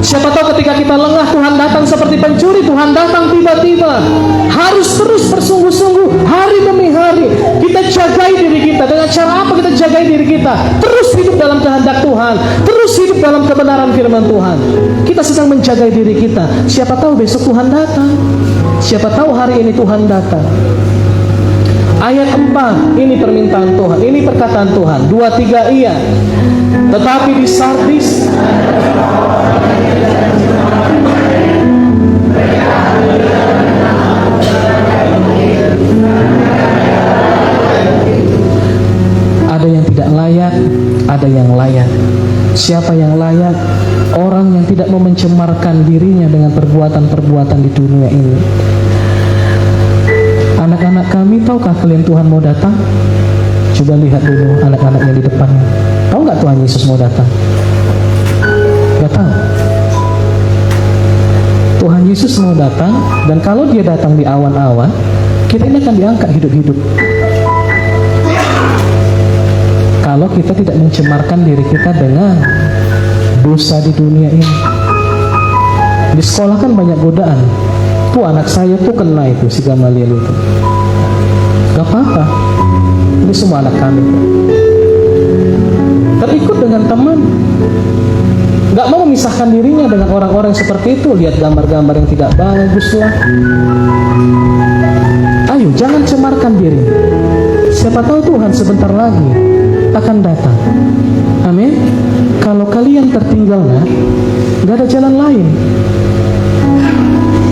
Siapa tahu ketika kita lengah, Tuhan datang seperti pencuri. Tuhan datang tiba-tiba. Harus terus bersungguh-sungguh, hari demi hari. Kita jagai diri kita. Dengan cara apa kita jagai diri kita? Terus hidup dalam kehendak Tuhan, terus hidup dalam kebenaran firman Tuhan. Kita sedang menjagai diri kita. Siapa tahu besok Tuhan datang. Siapa tahu hari ini Tuhan datang. Ayat 4, ini permintaan Tuhan, ini perkataan Tuhan. 2-3 iya. Tetapi di Sardis ada yang tidak layak, ada yang layak. Siapa yang layak? Orang yang tidak mau mencemarkan dirinya dengan perbuatan-perbuatan di dunia ini. Anak-anak kami, tahukah kalian Tuhan mau datang? Coba lihat dulu anak-anak yang di depan. Tahu nggak Tuhan Yesus mau datang? Nggak tahu. Tuhan Yesus mau datang, dan kalau dia datang di awan-awan, kita ini akan diangkat hidup-hidup. Kalau kita tidak mencemarkan diri kita dengan dosa di dunia ini. Di sekolah kan banyak godaan. Tuh anak saya tuh kena itu, si Gamaliel itu. Gak apa-apa. Ini semua anak kami. Terikut dengan teman. Gak mau memisahkan dirinya dengan orang-orang seperti itu. Lihat gambar-gambar yang tidak bagus lah. Ayo, jangan cemarkan diri. Siapa tahu Tuhan sebentar lagi akan datang. Amin. Kalau kalian tertinggal, gak ada jalan lain.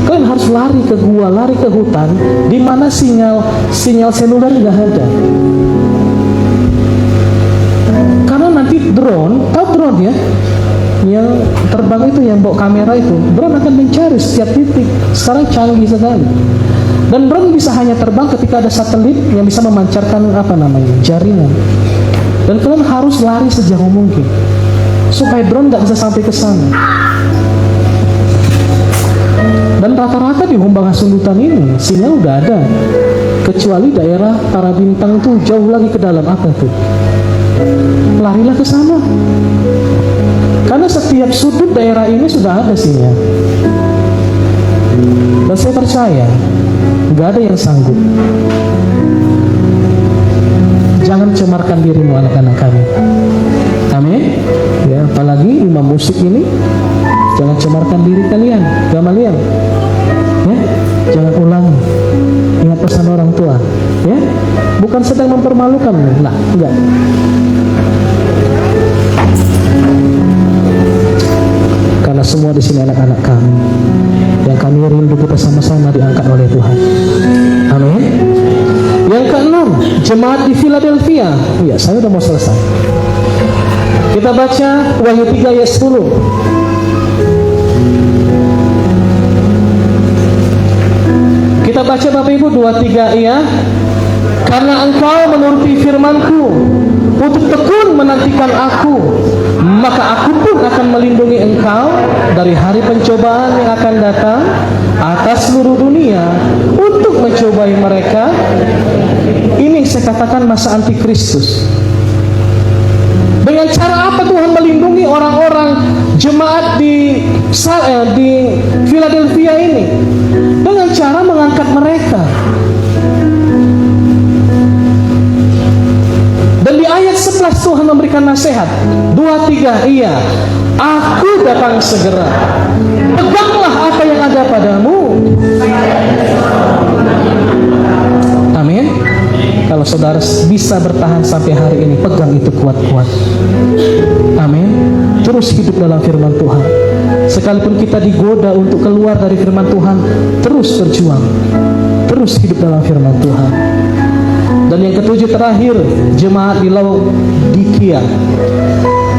Kalian harus lari ke gua, lari ke hutan, di mana sinyal seluler gak ada. Karena nanti drone, tahu drone ya? Yang terbang itu, yang bawa kamera itu, drone akan mencari setiap titik. Sekarang canggih sekali. Dan drone bisa hanya terbang ketika ada satelit yang bisa memancarkan jaringan. Dan kalian harus lari sejauh mungkin supaya drone nggak bisa sampai ke sana. Dan rata-rata di Humbang Hasundutan ini sinyal udah ada, kecuali daerah Tarabintang tuh jauh lagi ke dalam. Apa tuh? Larilah ke sana, karena setiap sudut daerah ini sudah ada sinyal. Dan saya percaya nggak ada yang sanggup. Jangan cemarkan dirimu, anak-anak kami. Amin. Ya, apalagi imam musik ini, jangan cemarkan diri kalian. Gamaliel, ya, jangan ulangi. Ingat pesan orang tua, ya. Bukan sedang mempermalukan, enggak. Karena semua di sini anak-anak kami, yang kami rindu kita sama-sama diangkat oleh Tuhan. Amin. Yang keenam, jemaat di Philadelphia. Ya, saya udah mau selesai. Kita baca Wahyu 3 ayat 10. Kita baca Bapak Ibu 2-3 ya. Karena engkau menuruti firman-Ku untuk tekun menantikan Aku, maka Aku pun akan melindungi engkau dari hari pencobaan yang akan datang atas seluruh dunia untuk mencobai mereka. Ini saya katakan masa antikristus. Dengan cara apa Tuhan melindungi orang-orang jemaat di Philadelphia ini? Dengan cara mengangkat mereka. Dan di ayat 11 Tuhan memberikan nasihat 2-3, iya, Aku datang segera. Peganglah apa yang ada padamu. Amin. Kalau saudara bisa bertahan sampai hari ini, pegang itu kuat-kuat. Amin. Terus hidup dalam firman Tuhan. Sekalipun kita digoda untuk keluar dari firman Tuhan, terus berjuang. Terus hidup dalam firman Tuhan. Dan yang ketujuh terakhir, jemaat di Laodikia.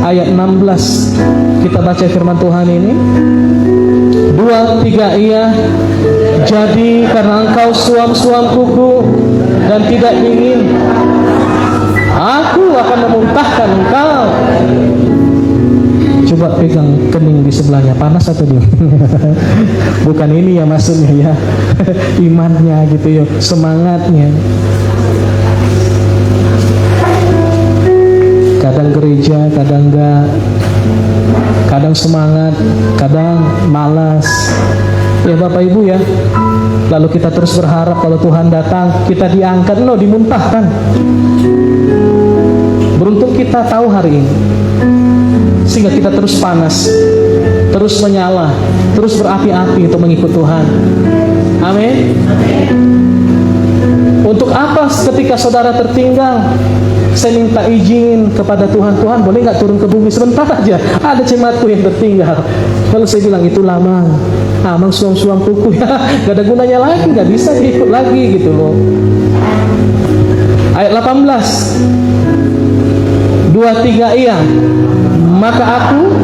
Ayat 16, kita baca firman Tuhan ini. 2-3, iya. Jadi karena engkau suam-suam kuku dan tidak dingin, Aku akan memuntahkan engkau. Coba pegang kening di sebelahnya, panas atau dingin? Bukan ini ya maksudnya ya. Imannya gitu ya, semangatnya. Kadang gereja, kadang enggak. Kadang semangat, kadang malas. Ya Bapak Ibu ya. Lalu kita terus berharap kalau Tuhan datang, kita diangkat, dimuntahkan. Beruntung kita tahu hari ini, sehingga kita terus panas, terus menyala, terus berapi-api untuk mengikut Tuhan. Amin. Untuk apa ketika saudara tertinggal? Saya minta izin kepada Tuhan, Tuhan boleh nggak turun ke bumi sebentar aja? Ada jemaatku yang tertinggal. Kalau saya bilang itu lama, amang suam-suam kuku ya, gak ada gunanya lagi, gak bisa diikut lagi gitu loh. Ayat 18, 2-3, iya. Maka Aku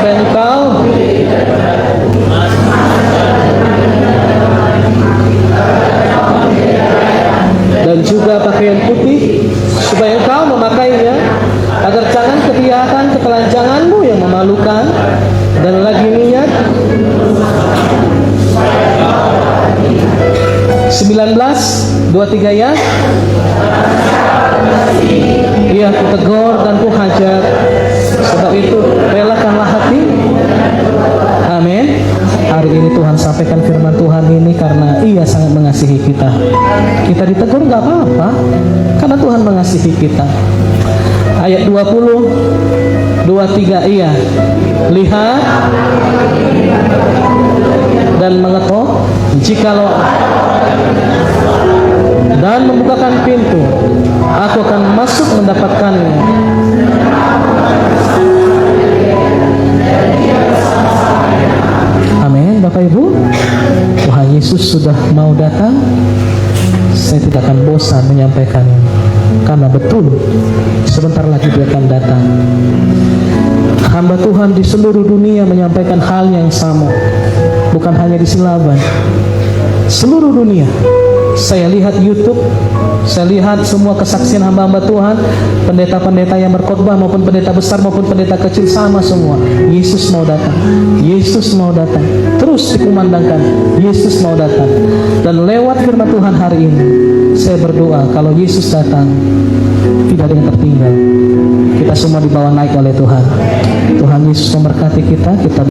dan engkau dan juga pakaian putih, supaya engkau memakainya, agar jangan kelihatan ketelanjanganmu yang memalukan, dan lagi niat. 19, 2-3 ya. Ia kutegur dan kuhajar, sebab itu relakanlah hati. Amin. Hari ini Tuhan sampaikan firman Tuhan ini karena Ia sangat mengasihi kita. Kita ditegur gak apa-apa, karena Tuhan mengasihi kita. Ayat 20, 2-3, iya. Lihat dan mengetok, jikalau dan membukakan pintu. Aku akan masuk mendapatkannya. Amin, Bapak Ibu. Tuhan Yesus sudah mau datang. Saya tidak akan bosan menyampaikannya, karena betul sebentar lagi dia akan datang. Hamba Tuhan di seluruh dunia menyampaikan hal yang sama, bukan hanya di Silaban, seluruh dunia. Saya lihat YouTube, saya lihat semua kesaksian hamba-hamba Tuhan, pendeta-pendeta yang berkhotbah maupun pendeta besar maupun pendeta kecil, sama semua. Yesus mau datang, Yesus mau datang. Terus dikumandangkan, Yesus mau datang. Dan lewat firman Tuhan hari ini, saya berdoa kalau Yesus datang, tidak ada yang tertinggal. Kita semua dibawa naik oleh Tuhan. Tuhan Yesus memberkati kita. Kita